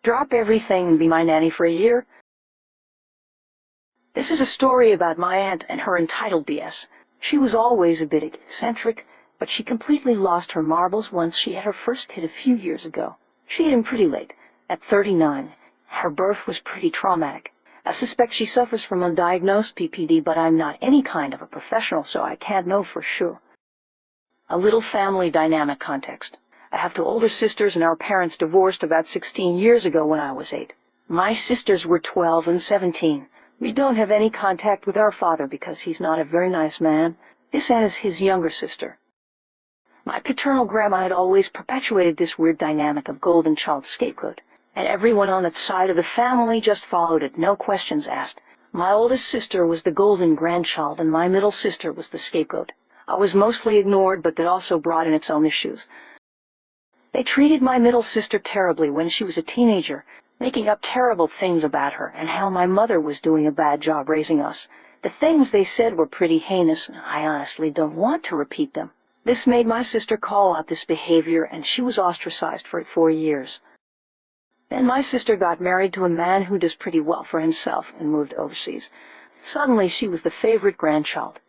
Drop everything and be my nanny for a year? This is a story about my aunt and her entitled BS. She was always a bit eccentric, but she completely lost her marbles once she had her first kid a few years ago. She had him pretty late, at 39. Her birth was pretty traumatic. I suspect she suffers from undiagnosed PPD, but I'm not any kind of a professional, so I can't know for sure. A little family dynamic context. I have two older sisters, and our parents divorced about 16 years ago when I was 8. My sisters were 12 and 17. We don't have any contact with our father because he's not a very nice man. This aunt is his younger sister. My paternal grandma had always perpetuated this weird dynamic of golden child scapegoat, and everyone on that side of the family just followed it, no questions asked. My oldest sister was the golden grandchild, and my middle sister was the scapegoat. I was mostly ignored, but that also brought in its own issues. They treated my middle sister terribly when she was a teenager, making up terrible things about her and how my mother was doing a bad job raising us. The things they said were pretty heinous, and I honestly don't want to repeat them. This made my sister call out this behavior, and she was ostracized for it 4 years. Then my sister got married to a man who does pretty well for himself and moved overseas. Suddenly she was the favorite grandchild.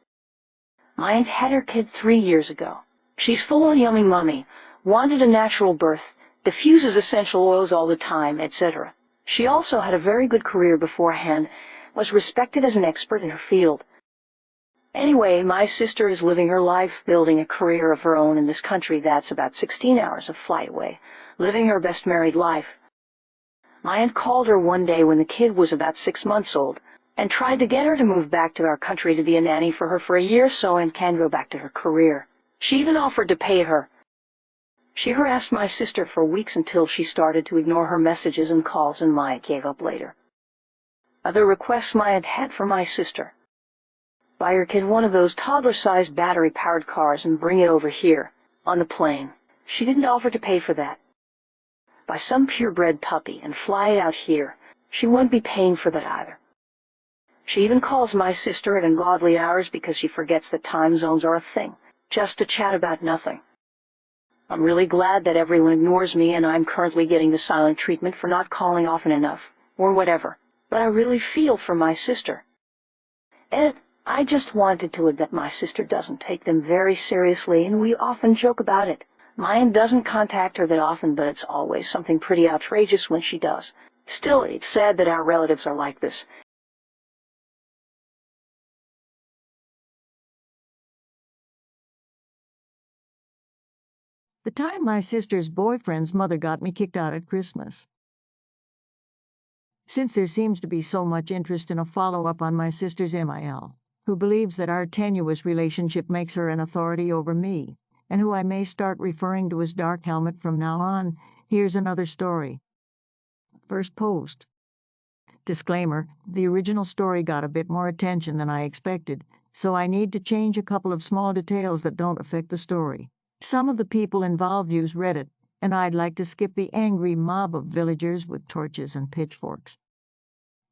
My aunt had her kid 3 years ago. She's full-on yummy mummy, wanted a natural birth, diffuses essential oils all the time, etc. She also had a very good career beforehand, was respected as an expert in her field. Anyway, my sister is living her life, building a career of her own in this country that's about 16 hours of flight away, living her best married life. My aunt called her one day when the kid was about 6 months old, and tried to get her to move back to our country to be a nanny for her for a year so and can go back to her career. She even offered to pay her. She harassed my sister for weeks until she started to ignore her messages and calls, and my aunt gave up later. Other requests my aunt had for my sister: buy her kid one of those toddler-sized battery-powered cars and bring it over here, on the plane. She didn't offer to pay for that. Buy some purebred puppy and fly it out here. She wouldn't be paying for that either. She even calls my sister at ungodly hours because she forgets that time zones are a thing, just to chat about nothing. I'm really glad that everyone ignores me, and I'm currently getting the silent treatment for not calling often enough, or whatever, but I really feel for my sister. And I just wanted to admit my sister doesn't take them very seriously, and we often joke about it. Mine doesn't contact her that often, but it's always something pretty outrageous when she does. Still, it's sad that our relatives are like this. The time my sister's boyfriend's mother got me kicked out at Christmas. Since there seems to be so much interest in a follow-up on my sister's MIL, who believes that our tenuous relationship makes her an authority over me, and who I may start referring to as Dark Helmet from now on, here's another story. First post. Disclaimer: the original story got a bit more attention than I expected, so I need to change a couple of small details that don't affect the story. Some of the people involved use Reddit, and I'd like to skip the angry mob of villagers with torches and pitchforks.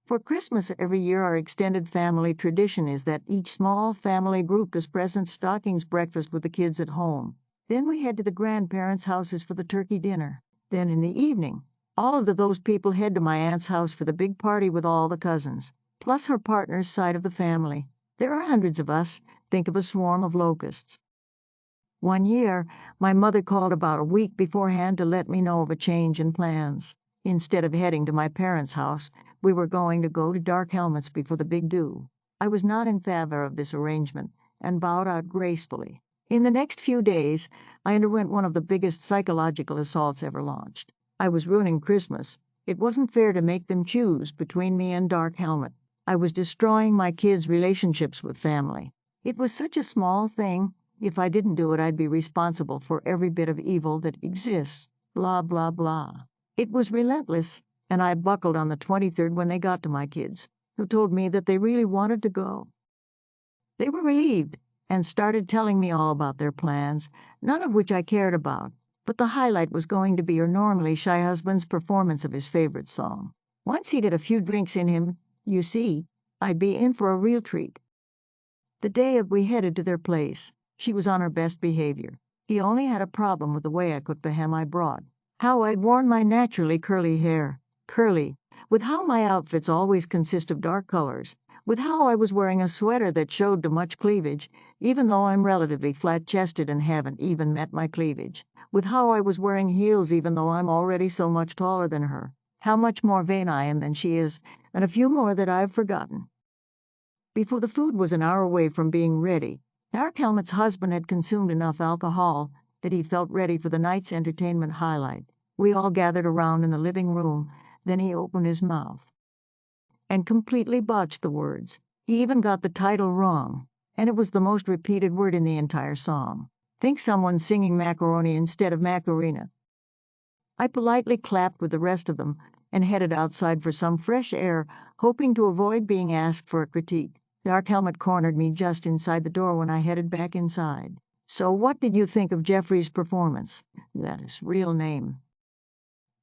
For Christmas every year, our extended family tradition is that each small family group does present stockings breakfast with the kids at home. Then we head to the grandparents' houses for the turkey dinner. Then in the evening, all of those people head to my aunt's house for the big party with all the cousins, plus her partner's side of the family. There are hundreds of us. Think of a swarm of locusts. One year, my mother called about a week beforehand to let me know of a change in plans. Instead of heading to my parents' house, we were going to go to Dark Helmet's before the big do. I was not in favor of this arrangement and bowed out gracefully. In the next few days, I underwent one of the biggest psychological assaults ever launched. I was ruining Christmas. It wasn't fair to make them choose between me and Dark Helmet. I was destroying my kids' relationships with family. It was such a small thing. If I didn't do it, I'd be responsible for every bit of evil that exists. Blah, blah, blah. It was relentless, and I buckled on the 23rd when they got to my kids, who told me that they really wanted to go. They were relieved and started telling me all about their plans, none of which I cared about, but the highlight was going to be your normally shy husband's performance of his favorite song. Once he'd had a few drinks in him, you see, I'd be in for a real treat. The day we headed to their place, she was on her best behavior. He only had a problem with the way I cooked the ham I brought. How I'd worn my naturally curly hair. curly, with how my outfits always consist of dark colors, with how I was wearing a sweater that showed too much cleavage, even though I'm relatively flat-chested and haven't even met my cleavage, with how I was wearing heels even though I'm already so much taller than her, how much more vain I am than she is, and a few more that I've forgotten. Before the food was an hour away from being ready, Dark Helmet's husband had consumed enough alcohol that he felt ready for the night's entertainment highlight. We all gathered around in the living room. Then he opened his mouth and completely botched the words. He even got the title wrong, and it was the most repeated word in the entire song. Think someone singing macaroni instead of Macarena. I politely clapped with the rest of them and headed outside for some fresh air, hoping to avoid being asked for a critique. Dark Helmet cornered me just inside the door when I headed back inside. "So what did you think of Jeffrey's performance?" That is real name.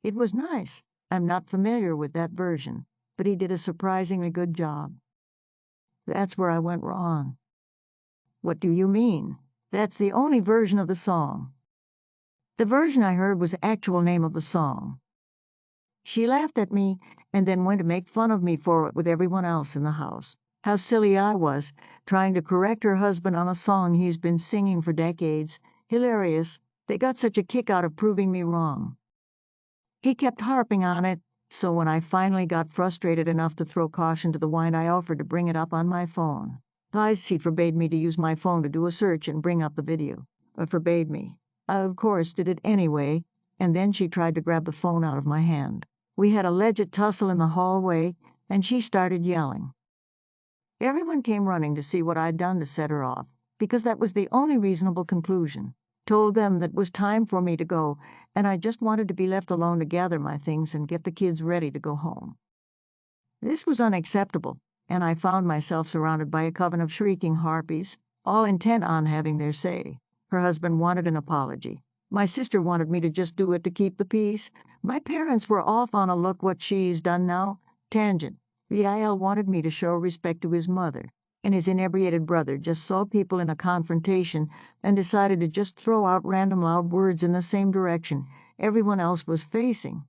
"It was nice. I'm not familiar with that version, but he did a surprisingly good job." "That's where I went wrong." "What do you mean?" "That's the only version of the song. The version I heard was the actual name of the song." She laughed at me and then went to make fun of me for it with everyone else in the house. How silly I was, trying to correct her husband on a song he's been singing for decades. Hilarious. They got such a kick out of proving me wrong. He kept harping on it, so when I finally got frustrated enough to throw caution to the wind, I offered to bring it up on my phone. Twice he forbade me to use my phone to do a search and bring up the video. Forbade me. I, of course, did it anyway, and then she tried to grab the phone out of my hand. We had a legit tussle in the hallway, and she started yelling. Everyone came running to see what I'd done to set her off, because that was the only reasonable conclusion. Told them that it was time for me to go, and I just wanted to be left alone to gather my things and get the kids ready to go home. This was unacceptable, and I found myself surrounded by a coven of shrieking harpies, all intent on having their say. Her husband wanted an apology. My sister wanted me to just do it to keep the peace. My parents were off on a look what she's done now. Tangent. VIL wanted me to show respect to his mother, and his inebriated brother just saw people in a confrontation and decided to just throw out random loud words in the same direction everyone else was facing.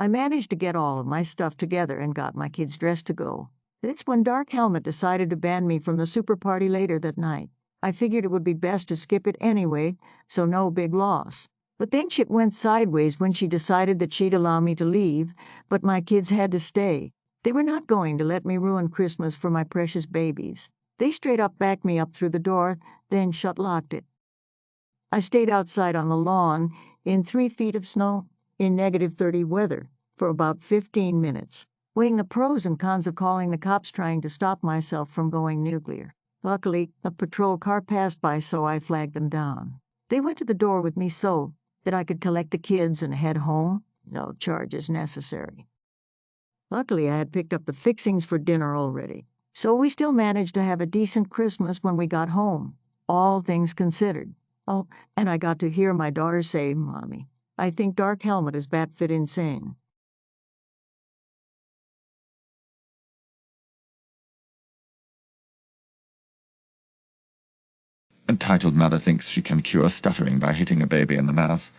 I managed to get all of my stuff together and got my kids dressed to go. That's when Dark Helmet decided to ban me from the super party later that night. I figured it would be best to skip it anyway, so no big loss. But then shit went sideways when she decided that she'd allow me to leave, but my kids had to stay. They were not going to let me ruin Christmas for my precious babies. They straight up backed me up through the door, then shut-locked it. I stayed outside on the lawn, in 3 feet of snow, in -30 weather, for about 15 minutes, weighing the pros and cons of calling the cops trying to stop myself from going nuclear. Luckily, a patrol car passed by, so I flagged them down. They went to the door with me so that I could collect the kids and head home. No charges necessary. Luckily, I had picked up the fixings for dinner already, so we still managed to have a decent Christmas when we got home, all things considered. Oh, and I got to hear my daughter say, "Mommy, I think Dark Helmet is bat-fit insane." Entitled mother thinks she can cure stuttering by hitting a baby in the mouth.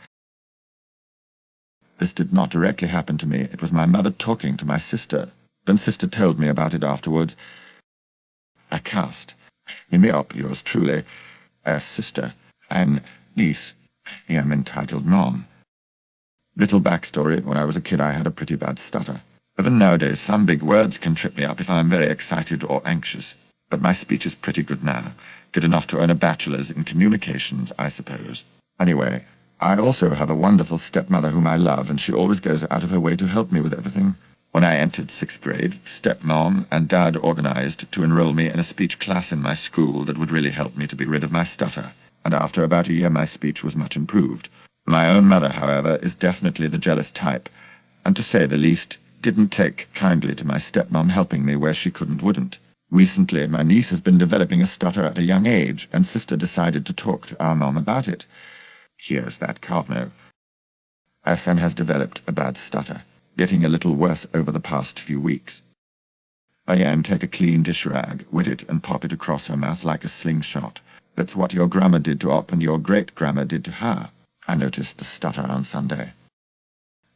This did not directly happen to me. It was my mother talking to my sister. Then sister told me about it afterwards. I cast. In me up, yours truly, as sister, and niece. I am entitled mom. Little backstory, when I was a kid I had a pretty bad stutter. Even nowadays some big words can trip me up if I am very excited or anxious. But my speech is pretty good now. Good enough to earn a bachelor's in communications, I suppose. Anyway, I also have a wonderful stepmother whom I love, and she always goes out of her way to help me with everything. When I entered 6th grade, stepmom and dad organized to enroll me in a speech class in my school that would really help me to be rid of my stutter, and after about a year my speech was much improved. My own mother, however, is definitely the jealous type, and to say the least, didn't take kindly to my stepmom helping me where she wouldn't. Recently, my niece has been developing a stutter at a young age, and sister decided to talk to our mom about it. Here's that Carno. Our son has developed a bad stutter, getting a little worse over the past few weeks. Diane, take a clean dish rag, wet it, and pop it across her mouth like a slingshot. That's what your grandma did to Op and your great-grandma did to her. I noticed the stutter on Sunday.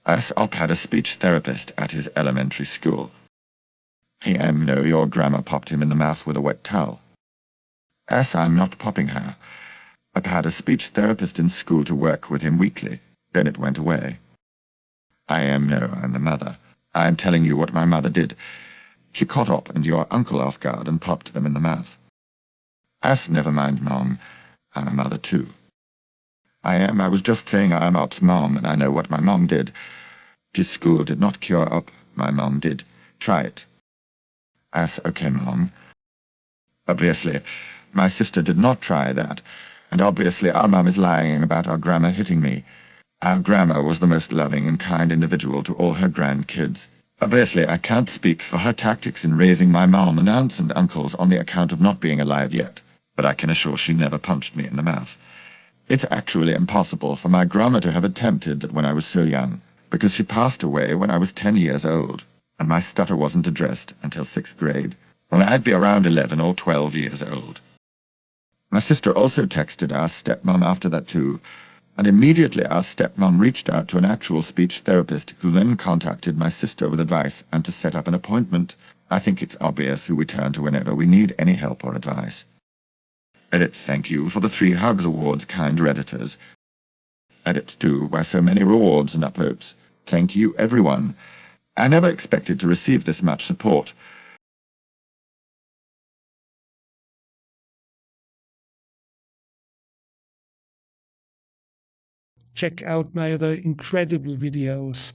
As Op had a speech therapist at his elementary school. No, your grandma popped him in the mouth with a wet towel. As I'm not popping her. I've had a speech therapist in school to work with him weekly. Then it went away. I'm the mother. I'm telling you what my mother did. She caught Op and your uncle off guard and popped them in the mouth. Never mind, Mom. I'm a mother too. I was just saying I'm Op's mom, and I know what my mom did. His school did not cure Op. My mom did. Try it. Okay, Mom. Obviously, my sister did not try that, and obviously our mum is lying about our grandma hitting me. Our grandma was the most loving and kind individual to all her grandkids. Obviously, I can't speak for her tactics in raising my mom and aunts and uncles on the account of not being alive yet, but I can assure she never punched me in the mouth. It's actually impossible for my grandma to have attempted that when I was so young, because she passed away when I was 10 years old, and my stutter wasn't addressed until 6th grade, when I'd be around 11 or 12 years old. My sister also texted our stepmom after that too, and immediately our stepmom reached out to an actual speech therapist who then contacted my sister with advice and to set up an appointment. I think it's obvious who we turn to whenever we need any help or advice. Thank you for the 3 Hugs Awards, kind Redditors. 2, why so many rewards and upvotes. Thank you, everyone. I never expected to receive this much support. Check out my other incredible videos.